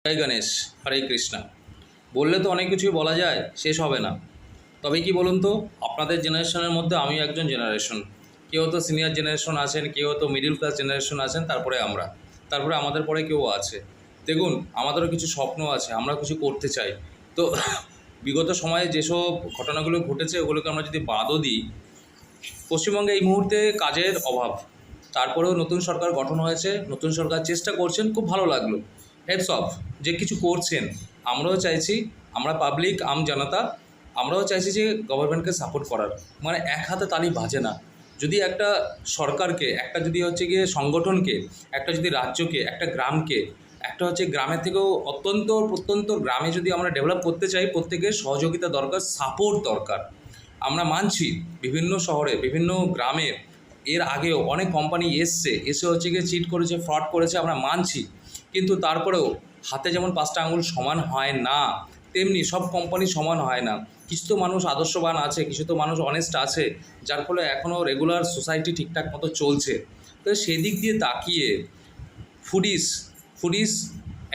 জয় গণেশ, হরে কৃষ্ণা। বললে তো অনেক কিছুই বলা যায়, শেষ হবে না। তবে কি বলুন তো, আপনাদের জেনারেশনের মধ্যে আমিও একজন জেনারেশন। কেউ তো সিনিয়র জেনারেশন আছেন, কেউ তো মিডিল ক্লাস জেনারেশন আছেন, তারপরে আমরা, তারপরে আমাদের পরে কেউ আছে। দেখুন, আমাদেরও কিছু স্বপ্ন আছে, আমরা কিছু করতে চাই। তো বিগত সময়ে যেসব ঘটনাগুলো ঘটেছে ওগুলোকে আমরা যদি বাদও দিই, পশ্চিমবঙ্গে এই মুহূর্তে কাজের অভাব। তারপরেও নতুন সরকার গঠন হয়েছে, নতুন সরকার চেষ্টা করছেন, খুব ভালো লাগলো। হেডস অফ যে কিছু করছেন। আমরাও চাইছি, আমরা পাবলিক জনতা, আমরাও চাইছি যে গভর্নমেন্টকে সাপোর্ট করার। মানে এক হাতে তালি বাজে না। যদি একটা সরকারকে, একটা যদি হচ্ছে গিয়ে সংগঠনকে, একটা যদি রাজ্যকে, একটা গ্রামকে, একটা হচ্ছে গ্রামের থেকেও অত্যন্ত প্রত্যন্ত গ্রামে যদি আমরা ডেভেলপ করতে চাই, প্রত্যেকের সহযোগিতা দরকার, সাপোর্ট দরকার। আমরা মানছি বিভিন্ন শহরে, বিভিন্ন গ্রামে এর আগেও অনেক কোম্পানি এসে হচ্ছে গিয়ে চিট করেছে, ফ্রড করেছে, আমরা মানছি। কিন্তু তারপরেও হাতে যেমন 5টা আঙুল সমান হয় না, তেমনি সব কোম্পানি সমান হয় না। কিছু তো মানুষ আদর্শবান আছে, কিছু তো মানুষ অনেস্ট আছে, যার ফলে এখনও রেগুলার সোসাইটি ঠিকঠাক মতো চলছে। তো সেদিক দিয়ে তাকিয়ে ফুডিস ফুডিস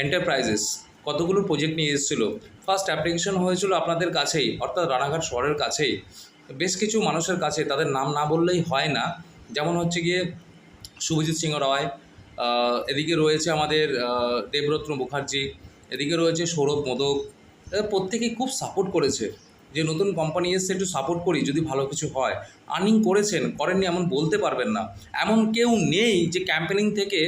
এন্টারপ্রাইজেস কতগুলো প্রজেক্ট নিয়ে এসেছিলো। ফার্স্ট অ্যাপ্লিকেশন হয়েছিল আপনাদের কাছেই, অর্থাৎ রানাঘাট শহরের কাছেই, বেশ কিছু মানুষের কাছে, তাদের নাম না বললেই হয় না। যেমন হচ্ছে গিয়ে শুভজিৎ সিংহ রায়, এদিকে রয়েছে আমাদের দেবরত্ন মুখার্জি, এদিকে রয়েছে সৌরভ মোদক। এরা প্রত্যেকেই খুব সাপোর্ট করেছে যে নতুন কোম্পানি এসছে, একটু সাপোর্ট করি, যদি ভালো কিছু হয়। আর্নিং করেছেন, করেননি এমন বলতে পারবেন না। এমন কেউ নেই যে ক্যাম্পেনিং থেকে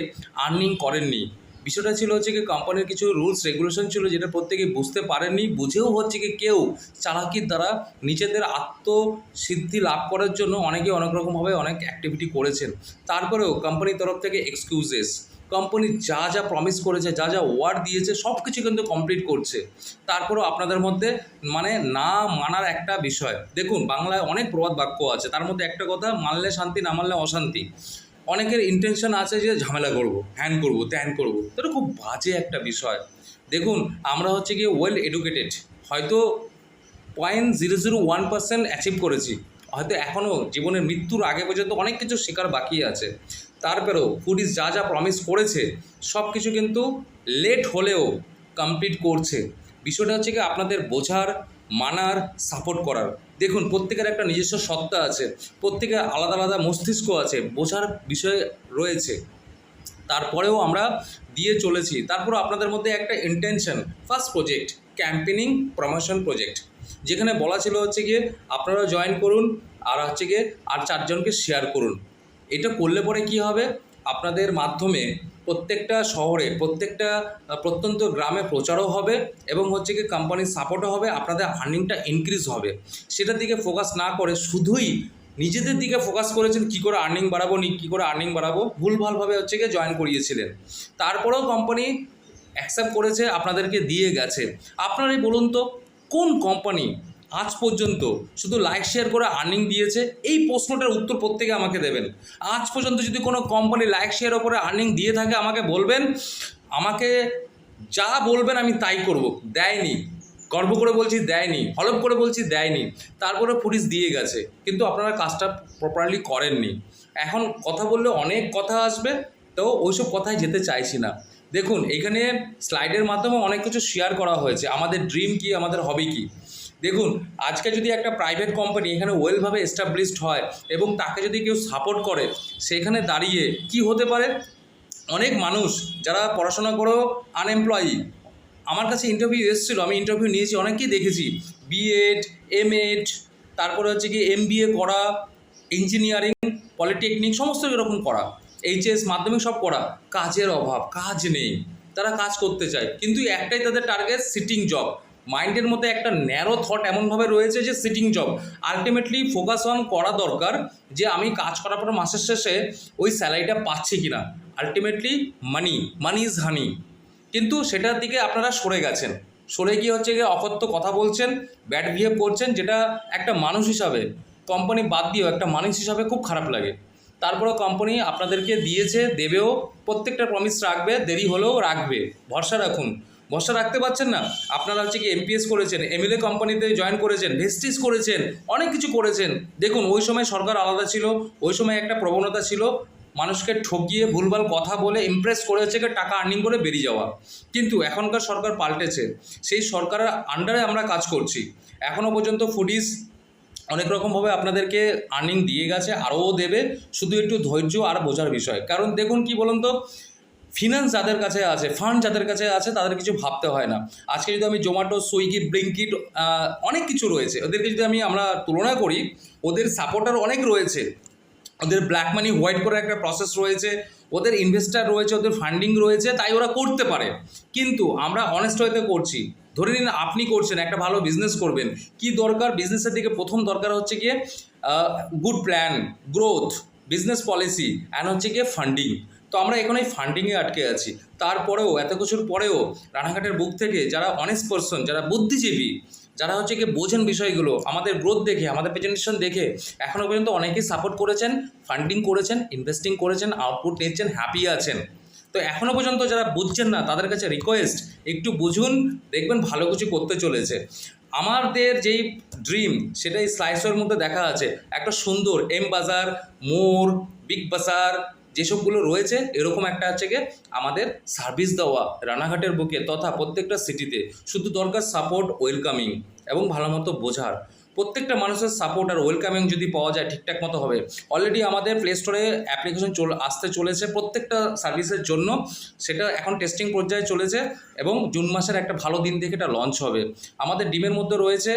আর্নিং করেননি। বিষয়টা ছিল হচ্ছে কি, কোম্পানির কিছু রুলস রেগুলেশন ছিল যেটা প্রত্যেকে বুঝতে পারেননি, বুঝেও হচ্ছে কি কেউ চালাকির দ্বারা নিজেদের আত্মসিদ্ধি লাভ করার জন্য অনেকে অনেক রকমভাবে অনেক অ্যাক্টিভিটি করেছেন। তারপরেও কোম্পানির তরফ থেকে এক্সকিউজেস, কোম্পানি যা যা প্রমিস করেছে, যা যা ওয়ার্ড দিয়েছে, সব কিছু কিন্তু কমপ্লিট করছে। তারপরেও আপনাদের মধ্যে মানে না মানার একটা বিষয়। দেখুন, বাংলায় অনেক প্রবাদ বাক্য আছে, তার মধ্যে একটা কথা, মানলে শান্তি, না মানলে অশান্তি। অনেকের ইন্টেনশন আছে যে ঝামেলা করবো, হ্যান করবো, ত্যান করবো, এটা খুব বাজে একটা বিষয়। দেখুন, আমরা হচ্ছে গিয়ে ওয়েল এডুকেটেড, হয়তো 0.001% অ্যাচিভ করেছি, হয়তো এখনও জীবনের মৃত্যুর আগে পর্যন্ত অনেক কিছু শেখার বাকি আছে। তারপরেও ফুডিস যা যা প্রমিস করেছে সব কিছু কিন্তু লেট হলেও কমপ্লিট করছে। বিষয়টা হচ্ছে কি আপনাদের বোঝার, মানার, সাপোর্ট করার। দেখুন, প্রত্যেকের একটা নিজস্ব সত্তা আছে, প্রত্যেকের আলাদা আলাদা মস্তিষ্ক আছে, বোঝার বিষয় রয়েছে। তারপরেও আমরা দিয়ে চলেছি। তারপর আপনাদের মধ্যে একটা intention, first project campaigning promotion project, যেখানে বলা ছিল হচ্ছে গিয়ে আপনারা জয়েন করুন, আর হচ্ছে গিয়ে আর 4জনকে শেয়ার করুন। এটা করলে পরে কি হবে, আপনাদের মাধ্যমে প্রত্যেকটা শহরে, প্রত্যেকটা প্রত্যন্ত গ্রামে প্রচারও হবে, এবং হচ্ছে কি কোম্পানির সাপোর্টও হবে, আপনাদের আর্নিংটা ইনক্রিজ হবে। সেটার দিকে ফোকাস না করে শুধুই নিজেদের দিকে ফোকাস করেছেন, কী করে আর্নিং বাড়াবো, কী করে আর্নিং বাড়াবো, ভুলভালভাবে হচ্ছে গিয়ে জয়েন করিয়েছিলেন। তারপরেও কোম্পানি অ্যাকসেপ্ট করেছে, আপনাদেরকে দিয়ে গেছে। আপনারাই বলুন তো, কোন কোম্পানি আজ পর্যন্ত শুধু লাইক শেয়ার করে আর্নিং দিয়েছে? এই প্রশ্নটার উত্তর প্রত্যেকে আমাকে দেবেন। আজ পর্যন্ত যদি কোনো কোম্পানি লাইক শেয়ার ওপরে আর্নিং দিয়ে থাকে আমাকে বলবেন, আমাকে যা বলবেন আমি তাই করব। দেয়নি, গর্ব করে বলছি দেয়নি, হলপ করে বলছি দেয়নি। তারপরে পুলিশ দিয়ে গেছে, কিন্তু আপনারা কাজটা প্রপারলি করেননি। এখন কথা বললে অনেক কথা আসবে, তো ওইসব কথায় যেতে চাইছি না। দেখুন, এখানে স্লাইডের মাধ্যমে অনেক কিছু শেয়ার করা হয়েছে, আমাদের ড্রিম কি, আমাদের হবি কি। দেখুন, আজকে যদি একটা প্রাইভেট কোম্পানি এখানে ওয়েলভাবে এস্টাবলিশড হয় এবং তাকে যদি কেউ সাপোর্ট করে, সেখানে দাঁড়িয়ে কি হতে পারে, অনেক মানুষ যারা পড়াশোনা করেও আনএমপ্লয়ি, আমার কাছে ইন্টারভিউ এসেছিলো, আমি ইন্টারভিউ নিয়েছি, অনেকেই দেখেছি বিএড, এমএড, তারপরে হচ্ছে কি এমবিএ করা, ইঞ্জিনিয়ারিং, পলিটেকনিক, সমস্ত এরকম করা, এইচএস মাধ্যমিক সব করা, কাজের অভাব, কাজ নেই। তারা কাজ করতে চায়, কিন্তু একটাই তাদের টার্গেট, সিটিং জব। মাইন্ডের মধ্যে একটা ন্যারো থট এমনভাবে রয়েছে যে sitting job. Ultimately focus on করা দরকার যে আমি কাজ করার পর মাসের শেষে ওই স্যালারিটা পাচ্ছি কিনা। আলটিমেটলি মানি ইজ হানি। কিন্তু সেটার দিকে আপনারা সরে গেছেন, সরে গিয়ে হচ্ছে গিয়ে অকথ্য কথা বলছেন, ব্যাড বিহেভ করছেন, যেটা একটা মানুষ হিসাবে, কোম্পানি বাদ দিয়েও একটা মানুষ হিসাবে খুব খারাপ লাগে। তারপরেও কোম্পানি আপনাদেরকে দিয়েছে, দেবেও, প্রত্যেকটা প্রমিস রাখবে, দেরি হলেও রাখবে। ভরসা রাখুন। ভরসা রাখতে পারছেন না, আপনারা হচ্ছে কি এমপিএস করেছেন, এমএলএ কোম্পানিতে জয়েন করেছেন, ভেস্টিজ করেছেন, অনেক কিছু করেছেন। দেখুন, ওই সময় সরকার আলাদা ছিল, ওই সময় একটা প্রবণতা ছিল মানুষকে ঠকিয়ে ভুলভাল কথা বলে ইমপ্রেস করে হচ্ছে কি টাকা আর্নিং করে বেরিয়ে যাওয়া। কিন্তু এখনকার সরকার পাল্টেছে, সেই সরকারের আন্ডারে আমরা কাজ করছি। এখনও পর্যন্ত ফুডিজ অনেক রকমভাবে আপনাদেরকে আর্নিং দিয়ে গেছে, আরও দেবে, শুধু একটু ধৈর্য আর বোঝার বিষয়। কারণ দেখুন কি বলুন তো, ফিনান্স যাদের কাছে আছে, ফান্ড যাদের কাছে আছে, তাদের কিছু ভাবতে হয় না। আজকে যদি আমি জোম্যাটো, সুইগি, ব্লিঙ্কিট, অনেক কিছু রয়েছে, ওদেরকে যদি আমরা তুলনা করি, ওদের সাপোর্টার অনেক রয়েছে, ওদের ব্ল্যাক মানি হোয়াইট করে একটা প্রসেস রয়েছে, ওদের ইনভেস্টার রয়েছে, ওদের ফান্ডিং রয়েছে, তাই ওরা করতে পারে। কিন্তু আমরা অনেস্ট হইতে করছি। ধরে নিন আপনি করছেন, একটা ভালো বিজনেস করবেন, কি দরকার বিজনেসের দিকে? প্রথম দরকার হচ্ছে গিয়ে good plan, growth, business policy and হচ্ছে গিয়ে ফান্ডিং। তো আমরা এখন এই ফান্ডিংয়ে আটকে আছি। তারপরেও, এত কিছুর পরেও রানাঘাটের বুক থেকে যারা অনেস্ট পারসন, যারা বুদ্ধিজীবী, যারা হচ্ছে কি বোঝেন বিষয়গুলো, আমাদের গ্রোথ দেখে, আমাদের প্রেজেন্টেশন দেখে এখনও পর্যন্ত অনেকেই সাপোর্ট করেছেন, ফান্ডিং করেছেন, ইনভেস্টিং করেছেন, আউটপুট নিচ্ছেন, হ্যাপি আছেন। তো এখনও পর্যন্ত যারা বুঝছেন না, তাদের কাছে রিকোয়েস্ট, একটু বুঝুন, দেখবেন ভালো কিছু করতে চলেছে। আমাদের যেই ড্রিম, সেটাই স্লাইসের মধ্যে দেখা আছে। একটা সুন্দর এম বাজার, মোর, বিগ বাজার যেসবগুলো রয়েছে, এরকম একটা হচ্ছে গিয়ে আমাদের সার্ভিস দেওয়া রানাঘাটের বুকে তথা প্রত্যেকটা সিটিতে। শুধু দরকার সাপোর্ট, ওয়েলকামিং এবং ভালো মতো বোঝার। প্রত্যেকটা মানুষের সাপোর্ট আর ওয়েলকামিং যদি পাওয়া যায় ঠিকঠাক মতো হবে। অলরেডি আমাদের প্লে স্টোরে অ্যাপ্লিকেশন আসতে চলেছে প্রত্যেকটা সার্ভিসের জন্য, সেটা এখন টেস্টিং পর্যায়ে চলেছে এবং জুন মাসের একটা ভালো দিন থেকে এটা লঞ্চ হবে। আমাদের ডিমের মধ্যে রয়েছে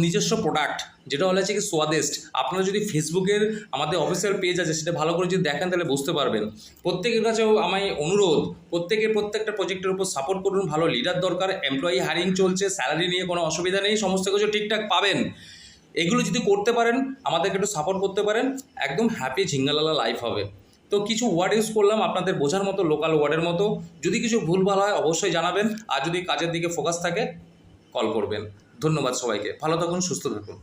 নিজস্ব প্রোডাক্ট, যেটা হচ্ছে কি সোয়াদেস্ট। আপনারা যদি ফেসবুকের আমাদের অফিসিয়াল পেজ আছে, সেটা ভালো করে যদি দেখেন তাহলে বুঝতে পারবেন। প্রত্যেকের কাছেও আমি অনুরোধ, প্রত্যেকটা প্রজেক্টের উপর সাপোর্ট করুন। ভালো লিডার দরকার, এমপ্লয়ি হায়ারিং চলছে, স্যালারি নিয়ে কোনো অসুবিধা নেই, সমস্ত কিছু ঠিকঠাক পাবেন। এগুলো যদি করতে পারেন, আমাদেরকে একটু সাপোর্ট করতে পারেন, একদম হ্যাপি ঝিঙ্গালালা লাইফ হবে। তো কিছু ওয়ার্ড ইউজ করলাম আপনাদের বোঝার মতো, লোকাল ওয়ার্ডের মতো। যদি কিছু ভুলভাল হয় অবশ্যই জানাবেন, আর যদি কাজের দিকে ফোকাস থাকে কল করবেন। ধন্যবাদ সবাইকে, ভালো থাকুন, সুস্থ থাকুন।